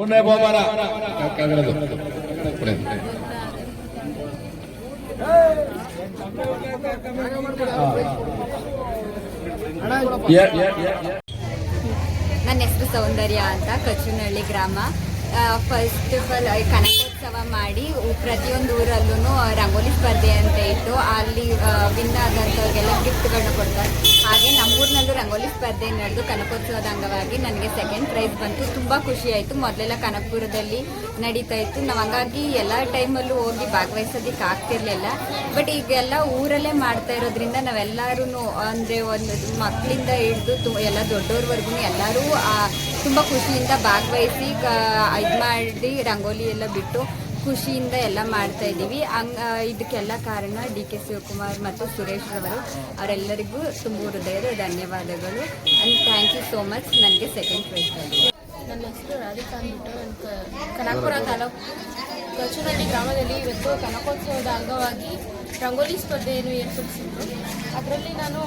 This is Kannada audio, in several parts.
ಮೂರನೇ ಬಹುಮಾನ ನನ್ನ ಹೆಸರು ಸೌಂದರ್ಯ ಅಂತ, ಕಚುನಹಳ್ಳಿ ಗ್ರಾಮ. ಫಸ್ಟ್ ಆಫ್ ಆಲ್ ಕನಕೋತ್ಸವ ಮಾಡಿ ಪ್ರತಿಯೊಂದು ಊರಲ್ಲೂ ರಂಗೋಲಿ ಸ್ಪರ್ಧೆ ಅಂತ ಇತ್ತು. ಅಲ್ಲಿ ವಿನ್ ಆದಂಥವ್ರಿಗೆಲ್ಲ ಗಿಫ್ಟ್ಗಳನ್ನ ಕೊಡ್ತಾರೆ. ಹಾಗೆ ನಮ್ಮೂರಿನಲ್ಲೂ ರಂಗೋಲಿ ಸ್ಪರ್ಧೆ ನಡೆದು ಕನಕೋತ್ಸವದ ಅಂಗವಾಗಿ ನನಗೆ ಸೆಕೆಂಡ್ ಪ್ರೈಸ್ ಬಂತು. ತುಂಬ ಖುಷಿ ಆಯಿತು. ಮೊದಲೆಲ್ಲ ಕನಕಪುರದಲ್ಲಿ ನಡೀತಾ ಇತ್ತು. ನಾವು ಹಂಗಾಗಿ ಎಲ್ಲ ಟೈಮಲ್ಲೂ ಹೋಗಿ ಭಾಗವಹಿಸೋದಕ್ಕೆ ಆಗ್ತಿರ್ಲಿಲ್ಲ. ಬಟ್ ಈಗೆಲ್ಲ ಊರಲ್ಲೇ ಮಾಡ್ತಾ ಇರೋದ್ರಿಂದ ನಾವೆಲ್ಲರೂ ಅಂದರೆ ಒಂದು ಮಕ್ಕಳಿಂದ ಹಿಡಿದು ಎಲ್ಲ ದೊಡ್ಡವ್ರವರೆಗೂ ಎಲ್ಲರೂ ತುಂಬ ಖುಷಿಯಿಂದ ಭಾಗವಹಿಸಿ ಇದು ಮಾಡಿ ರಂಗೋಲಿ ಎಲ್ಲ ಬಿಟ್ಟು ಖುಷಿಯಿಂದ ಎಲ್ಲ ಮಾಡ್ತಾ ಇದ್ದೀವಿ. ಇದಕ್ಕೆಲ್ಲ ಕಾರಣ DK ಶಿವಕುಮಾರ್ ಮತ್ತು ಸುರೇಶ್ ರವರು. ಅವರೆಲ್ಲರಿಗೂ ತುಂಬ ಹೃದಯದ ಧನ್ಯವಾದಗಳು. And thank you so much. ನನಗೆ ಸೆಕೆಂಡ್ ಪ್ರೈಸ್ ಬಂದಿದೆ. ನನ್ನ ಹೆಸರು ರಾಧಿಕಾ ಅಂದ್ಬಿಟ್ಟು ಕನಕಪುರ ತಾಲೂಕು ಕಚುನಹಳ್ಳಿ ಗ್ರಾಮದಲ್ಲಿ ಇವತ್ತು ಕನಕೋತ್ಸವದ ಅಂಗವಾಗಿ ರಂಗೋಲಿ ಸ್ಪರ್ಧೆಯನ್ನು ಏರ್ಪಡಿಸಿದ್ರು. ಅದರಲ್ಲಿ ನಾನು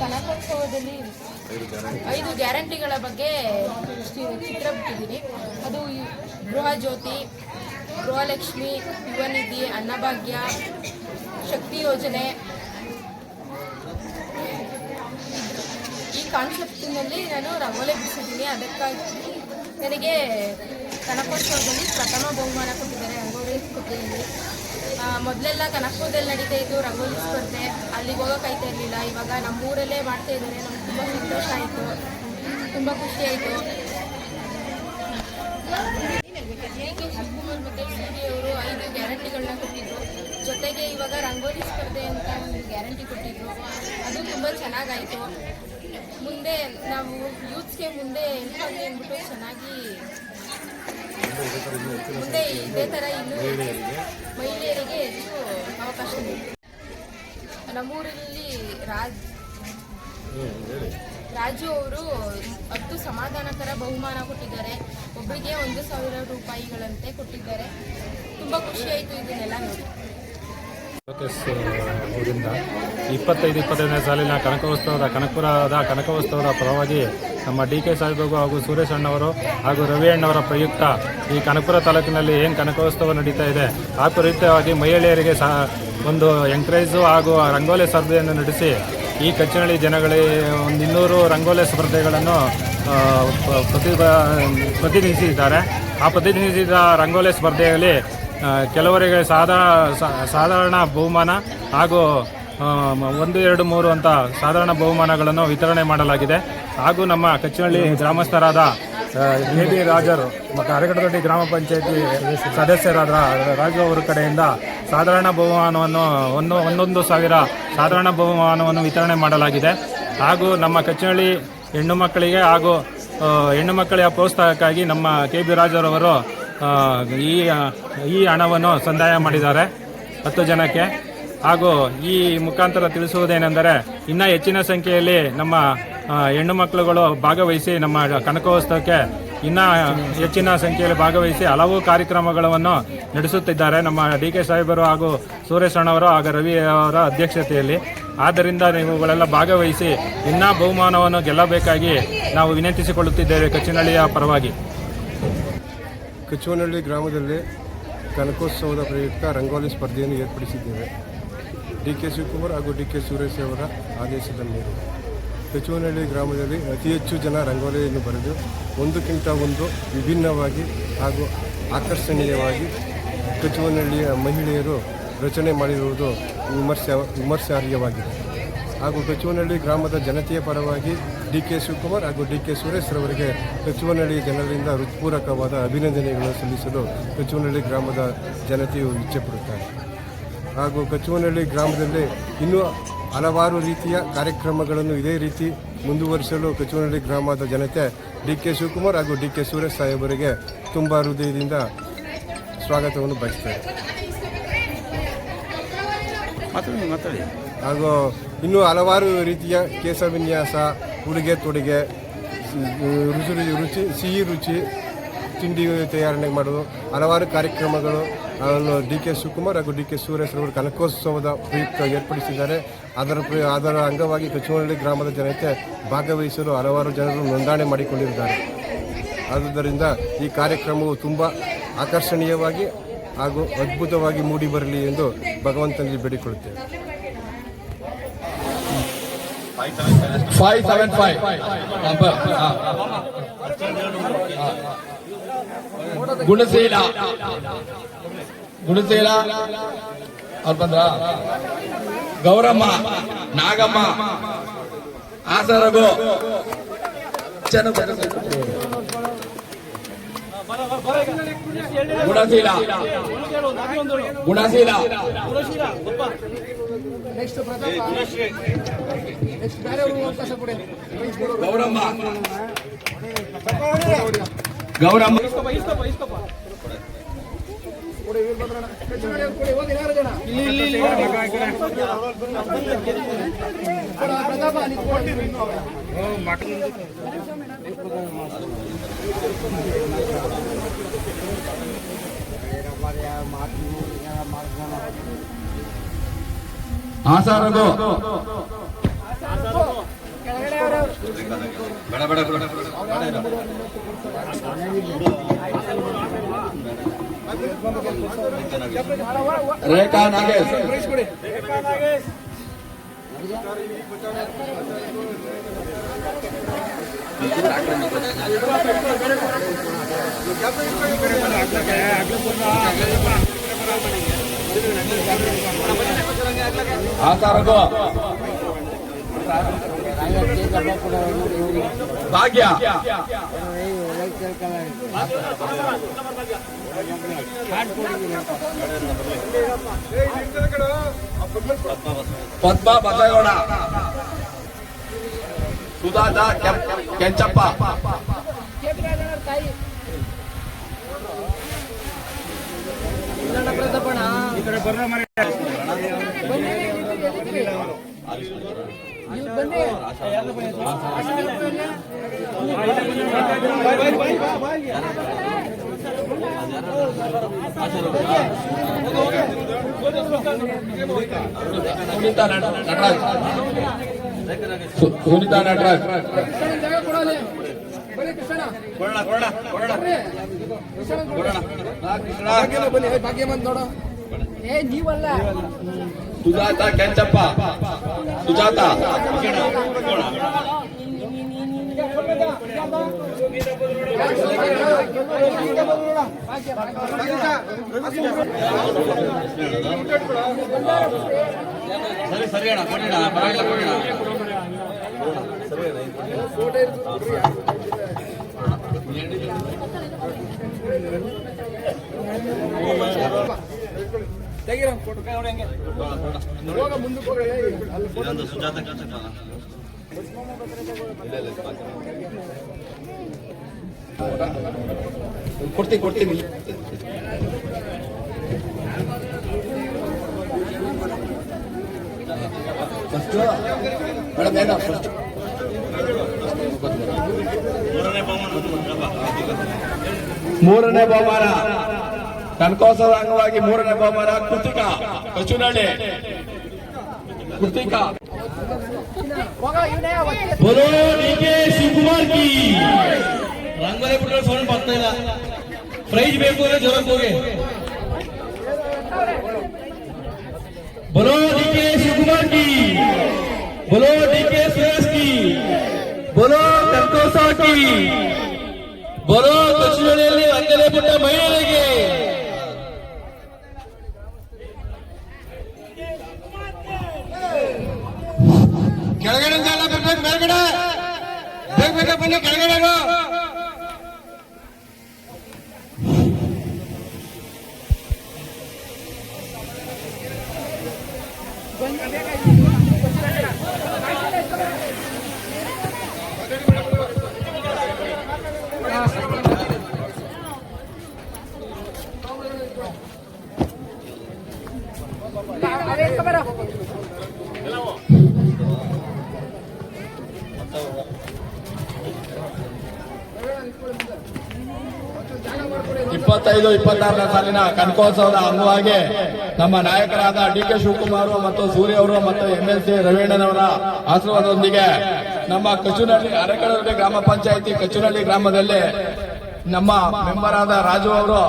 ಕನಕೋತ್ಸವದಲ್ಲಿ 5 ಗ್ಯಾರಂಟಿಗಳ ಬಗ್ಗೆ ಚಿತ್ರ ಬಿಟ್ಟಿದ್ದೀನಿ. ಅದು ಗೃಹ ಜ್ಯೋತಿ, ಗೃಹಲಕ್ಷ್ಮಿ, ಯುವ ನಿಧಿ, ಅನ್ನಭಾಗ್ಯ, ಶಕ್ತಿ ಯೋಜನೆ. ಈ ಕಾನ್ಸೆಪ್ಟಿನಲ್ಲಿ ನಾನು ರಂಗೋಲಿ ಬಿಡಿಸಿದ್ದೀನಿ. ಅದಕ್ಕಾಗಿ ನನಗೆ ಕನಕೋತ್ಸವದಲ್ಲಿ ಪ್ರಥಮ ಬಹುಮಾನ ಕೊಟ್ಟಿದ್ದಾರೆ. ರಂಗೋಲಿ ಕೊಟ್ಟಿದ್ದೀನಿ. ಮೊದಲೆಲ್ಲ ಕನಕಪುರದಲ್ಲಿ ನಡೀತಾ ಇದ್ದು ರಂಗೋಲಿ ಸ್ಪರ್ಧೆ, ಅಲ್ಲಿಗೆ ಹೋಗೋಕ್ಕಾಯ್ತಾ ಇರಲಿಲ್ಲ. ಇವಾಗ ನಮ್ಮೂರಲ್ಲೇ ಮಾಡ್ತಾ ಇದ್ದಾರೆ. ನಮ್ಗೆ ತುಂಬ ಸಂತೋಷ ಆಯಿತು, ತುಂಬ ಖುಷಿ ಆಯಿತು. DK ಶಿವಕುಮಾರ್ ಮತ್ತು CD ಅವರು 5 ಗ್ಯಾರಂಟಿಗಳನ್ನ ಕೊಟ್ಟಿದ್ರು. ಜೊತೆಗೆ ಇವಾಗ ರಂಗೋಲಿ ಸ್ಪರ್ಧೆ ಅಂತ ಒಂದು ಗ್ಯಾರಂಟಿ ಕೊಟ್ಟಿದ್ರು. ಅದು ತುಂಬ ಚೆನ್ನಾಗಾಯಿತು. ಮುಂದೆ ನಾವು ಯೂತ್ಸ್ಗೆ ಮುಂದೆ ಹೆಲ್ಪಾಗಿ ಅಂದ್ಬಿಟ್ಟು ಚೆನ್ನಾಗಿ ಮುಂದೆ ಇದೇ ಥರ ಇನ್ನೂ ಮಹಿಳೆಯರಿಗೆ ಹೆಚ್ಚು ಅವಕಾಶ ನೀಡಿ. ನಮ್ಮೂರಲ್ಲಿ ರಾಜು ಅವರು 10 ಸಮಾಧಾನಕರ ಬಹುಮಾನ ಕೊಟ್ಟಿದ್ದಾರೆ. ಒಬ್ಬರಿಗೆ 1,000 ರೂಪಾಯಿಗಳಂತೆ ಕೊಟ್ಟಿದ್ದಾರೆ. ತುಂಬ ಖುಷಿಯಾಯಿತು ಇದನ್ನೆಲ್ಲ ನೋಡಿ. ಅವರಿಂದ 25-25ನೇ ಸಾಲಿನ ಕನಕಪುರದ ಕನಕೋತ್ಸವದ ಪರವಾಗಿ ನಮ್ಮ DK ಸಾಹೇಬರು ಹಾಗೂ ಸುರೇಶ್ ಅಣ್ಣವರು ಹಾಗೂ ರವಿ ಅಣ್ಣವರ ಪ್ರಯುಕ್ತ ಈ ಕನಕಪುರ ತಾಲೂಕಿನಲ್ಲಿ ಏನು ಕನಕೋತ್ಸವ ನಡೀತಾ ಇದೆ ಆ ಕುರಿತವಾಗಿ ಮಹಿಳೆಯರಿಗೆ ಸಹ ಒಂದು ಎಂಕರೇಜು ಹಾಗೂ ರಂಗೋಲಿ ಸ್ಪರ್ಧೆಯನ್ನು ನಡೆಸಿ ಈ ಕಚನಹಳ್ಳಿ ಜನಗಳಿಗೆ 200 ರಂಗೋಲಿ ಸ್ಪರ್ಧೆಗಳನ್ನು ಪ್ರತಿನಿಧಿಸಿದ್ದಾರೆ. ಆ ಪ್ರತಿನಿಧಿಸಿದ ರಂಗೋಲಿ ಸ್ಪರ್ಧೆಯಲ್ಲಿ ಕೆಲವರಿಗೆ ಸಾಧಾರಣ ಬಹುಮಾನ ಹಾಗೂ 1, 2, 3 ಅಂತ ಸಾಧಾರಣ ಬಹುಮಾನಗಳನ್ನು ವಿತರಣೆ ಮಾಡಲಾಗಿದೆ. ಹಾಗೂ ನಮ್ಮ ಕಚನಹಳ್ಳಿ ಗ್ರಾಮಸ್ಥರಾದ KB ರಾಜರು ಮತ್ತು ಅರಕಟದೊಡ್ಡಿ ಗ್ರಾಮ ಪಂಚಾಯತಿ ಸದಸ್ಯರಾದ ರಾಜು ಅವರ ಕಡೆಯಿಂದ ಸಾಧಾರಣ ಬಹುಮಾನವನ್ನು 1,000 ಸಾಧಾರಣ ಬಹುಮಾನವನ್ನು ವಿತರಣೆ ಮಾಡಲಾಗಿದೆ. ಹಾಗೂ ನಮ್ಮ ಕಚನಹಳ್ಳಿ ಹೆಣ್ಣು ಮಕ್ಕಳಿಗೆ ಹಾಗೂ ಹೆಣ್ಣು ಮಕ್ಕಳ ಪ್ರೋತ್ಸಾಹಕ್ಕಾಗಿ ನಮ್ಮ KB ರಾಜರವರು ಈ ಹಣವನ್ನು ಸಂದಾಯ ಮಾಡಿದ್ದಾರೆ 10 ಜನಕ್ಕೆ. ಹಾಗೂ ಈ ಮುಖಾಂತರ ತಿಳಿಸುವುದೇನೆಂದರೆ ಇನ್ನೂ ಹೆಚ್ಚಿನ ಸಂಖ್ಯೆಯಲ್ಲಿ ನಮ್ಮ ಹೆಣ್ಣು ಮಕ್ಕಳುಗಳು ಭಾಗವಹಿಸಿ ನಮ್ಮ ಕನಕೋತ್ಸವಕ್ಕೆ ಇನ್ನೂ ಹೆಚ್ಚಿನ ಸಂಖ್ಯೆಯಲ್ಲಿ ಭಾಗವಹಿಸಿ ಹಲವು ಕಾರ್ಯಕ್ರಮಗಳನ್ನು ನಡೆಸುತ್ತಿದ್ದಾರೆ ನಮ್ಮ DK ಸಾಹೇಬರು ಹಾಗೂ ಸುರೇಶ್ ಅಣ್ಣವರು ಹಾಗೂ ರವಿ ಅವರ ಅಧ್ಯಕ್ಷತೆಯಲ್ಲಿ. ಆದ್ದರಿಂದ ನೀವುಗಳೆಲ್ಲ ಭಾಗವಹಿಸಿ ಇನ್ನೂ ಬಹುಮಾನವನ್ನು ಗೆಲ್ಲಬೇಕಾಗಿ ನಾವು ವಿನಂತಿಸಿಕೊಳ್ಳುತ್ತಿದ್ದೇವೆ ಕಚನಹಳ್ಳಿಯ ಪರವಾಗಿ. ಕಚುವನಹಳ್ಳಿ ಗ್ರಾಮದಲ್ಲಿ ಕನಕೋತ್ಸವದ ಪ್ರಯುಕ್ತ ರಂಗೋಲಿ ಸ್ಪರ್ಧೆಯನ್ನು ಏರ್ಪಡಿಸಿದ್ದೇವೆ. DK ಶಿವಕುಮಾರ್ ಹಾಗೂ DK ಸುರೇಶ್ ಅವರ ಆದೇಶದ ಮೇರೆಗೆ ಕಚುವನಹಳ್ಳಿ ಗ್ರಾಮದಲ್ಲಿ ಅತಿ ಹೆಚ್ಚು ಜನ ರಂಗೋಲಿಯನ್ನು ಬರೆದು ಒಂದಕ್ಕಿಂತ ಒಂದು ವಿಭಿನ್ನವಾಗಿ ಹಾಗೂ ಆಕರ್ಷಣೀಯವಾಗಿ ಕಚುವನಹಳ್ಳಿಯ ಮಹಿಳೆಯರು ರಚನೆ ಮಾಡಿರುವುದು ವಿಮರ್ಶಾರ್ಹವಾಗಿದೆ. ಹಾಗೂ ಕಚುವನಹಳ್ಳಿ ಗ್ರಾಮದ ಜನತೆಯ ಪರವಾಗಿ DK ಶಿವಕುಮಾರ್ ಹಾಗೂ DK ಸುರೇಶ್ ರವರಿಗೆ ಕಚುವನಹಳ್ಳಿ ಜನರಿಂದ ಹೃತ್ಪೂರ್ವಕವಾದ ಅಭಿನಂದನೆಗಳನ್ನು ಸಲ್ಲಿಸಲು ಕಚುವನಹಳ್ಳಿ ಗ್ರಾಮದ ಜನತೆಯು ಇಚ್ಛೆಪಡುತ್ತಾರೆ. ಹಾಗೂ ಕಚುವನಹಳ್ಳಿ ಗ್ರಾಮದಲ್ಲಿ ಇನ್ನೂ ಹಲವಾರು ರೀತಿಯ ಕಾರ್ಯಕ್ರಮಗಳನ್ನು ಇದೇ ರೀತಿ ಮುಂದುವರಿಸಲು ಕಚುವನಹಳ್ಳಿ ಗ್ರಾಮದ ಜನತೆ DK ಶಿವಕುಮಾರ್ ಹಾಗೂ DK ಸುರೇಶ್ ಸಾಹೇಬರಿಗೆ ತುಂಬ ಹೃದಯದಿಂದ ಸ್ವಾಗತವನ್ನು ಬಯಸ್ತಾರೆ. ಹಾಗೂ ಇನ್ನೂ ಹಲವಾರು ರೀತಿಯ ಕೇಶ ವಿನ್ಯಾಸ, ಉಡುಗೆ ತೊಡುಗೆ, ಸಿಹಿ ರುಚಿ ತಿಂಡಿ ತಯಾರಣೆ ಮಾಡೋದು ಹಲವಾರು ಕಾರ್ಯಕ್ರಮಗಳು DK ಶಿವಕುಮಾರ್ ಹಾಗೂ DK ಸುರೇಶ್ ರವರು ಕನಕೋತ್ಸವದ ಪ್ರಯುಕ್ತ ಏರ್ಪಡಿಸಿದ್ದಾರೆ. ಅದರ ಅಂಗವಾಗಿ ಕಚುವನಹಳ್ಳಿ ಗ್ರಾಮದ ಜನತೆ ಭಾಗವಹಿಸಲು ಹಲವಾರು ಜನರು ನೋಂದಣಿ ಮಾಡಿಕೊಂಡಿದ್ದಾರೆ. ಆದುದರಿಂದ ಈ ಕಾರ್ಯಕ್ರಮವು ತುಂಬ ಆಕರ್ಷಣೀಯವಾಗಿ ಹಾಗೂ ಅದ್ಭುತವಾಗಿ ಮೂಡಿ ಬರಲಿ ಎಂದು ಭಗವಂತನಲ್ಲಿ ಬೇಡಿಕೊಳ್ಳುತ್ತೇವೆ. 575 ನಂಬರ್ ಗುಣಶೀಲ ಅವ್ರು ಬಂದ್ರ ಗೌರಮ್ಮ ನಾಗಮ್ಮ ಆಸರಗು ಗುಣಶೀಲ ಗೌರಮ್ಮ ಆಸಾರಗೋ ರೇಖಾ ನಾಗೇಶ್ ಆಸಾರಗೋ ಭಾಗ್ಯ ಪದ್ಮ ಬಸಗೌಡ ಸುಧಾತ ಕೆಂಚಪ್ಪ ಸುನೀತಾ ನಟರಾಜ್ ಸುಜಾತ ಕೆಂಚಪ್ಪ ಸುಜಾತ ಸರಿ ಅಣ್ಣ ಕೊಡಿಣ ಪರವಾಗಿಲ್ಲ ಸುಜಾತ ಕೊಡ್ತೀನಿ ಫಸ್ಟ್ ಮೇಡಮ್ ಏನೋ ಫಸ್ಟ್ ಮೂರನೇ ಬಹುಮಾನ ಕನಕೋತ್ಸವ ಅಂಗವಾಗಿ ಮೂರನೇ ಬಹುಮಾನ ಕೃತಿಕಾ ಕಚುನಹಳ್ಳಿ ಕೃತಿಕಾ बोलो डीके शिवकुमार की ರಂಗೋಲಿ ಬಿಟ್ಟರೆ ಸೌಂಡ್ ಬರ್ತಾ ಇಲ್ಲ ಪ್ರೈಸ್ ಬೇಕು ಅಂದ್ರೆ ಜೋರಾಗಿ ಹೋಗಿ बोलो डीके शिवकुमार की बोलो डीके सुरेश की बोलो ಕನಕೋತ್ಸವ की बोलो ಕಚುನಹಳ್ಳಿಯಲ್ಲಿ ರಂಗೋಲಿ ಬಿಟ್ಟ ಮಹಿಳೆಯರಿಗೆ ಕೆಳಗಡೆ ಬರ್ಬೇಕು ಮೇಲ್ಗಡೆ ಬೇಗ ಬನ್ನಿ ಕೆಳಗಡೆ ಇಪ್ಪತ್ತೈದು 26ನೇ ಸಾಲಿನ ಕನಕೋತ್ಸವದ ಅಂಗವಾಗಿ ನಮ್ಮ ನಾಯಕರಾದ ಡಿಕೆ ಶಿವಕುಮಾರ್ ಮತ್ತು ಸೂರ್ಯ ಅವರು ಮತ್ತು MLC ರವೀಣ್ಣನವರ ಆಶೀರ್ವಾದದೊಂದಿಗೆ ನಮ್ಮ ಕಚುನಹಳ್ಳಿ ಅರೆಕಳವರ್ಗ ಗ್ರಾಮ ಪಂಚಾಯಿತಿ ಕಚುನಹಳ್ಳಿ ಗ್ರಾಮದಲ್ಲಿ ನಮ್ಮ ಮೆಂಬರ್ ಆದ ರಾಜು ಅವರು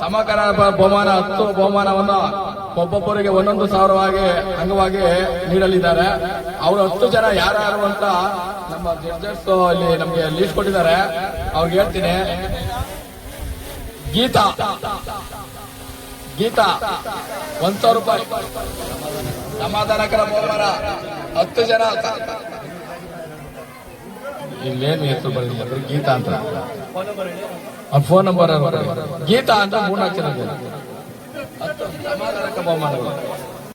ಸಮಕರ ಬಹುಮಾನ 10 ಬಹುಮಾನವನ್ನು ಒಬ್ಬೊಬ್ಬರಿಗೆ 1,000 ಅಂಗವಾಗಿ ನೀಡಲಿದ್ದಾರೆ. ಅವರು 10 ಜನ ಯಾರು ಅಂತ ನಮ್ಮ ಜಡ್ಜಸ್ ಅಲ್ಲಿ ನಮಗೆ ಲೀಸ್ಟ್ ಕೊಟ್ಟಿದ್ದಾರೆ. ಅವ್ರಿಗೆ ಹೇಳ್ತೀನಿ. ಗೀತಾ 1,000 ರೂಪಾಯಿ ಸಮಾಧಾನಕರ ಬಹುಮಾನ 10 ಜನ. ಇಲ್ಲೇನು ಹೆಸರು ಬರಲಿಲ್ಲ, ಗೀತಾ ಅಂತ ಫೋನ್ ನಂಬರ್ ಗೀತಾ ಅಂತ 3 ಅಕ್ಷರ ಸಮಾಧಾನಕ ಬಹುಮಾನಗಳು.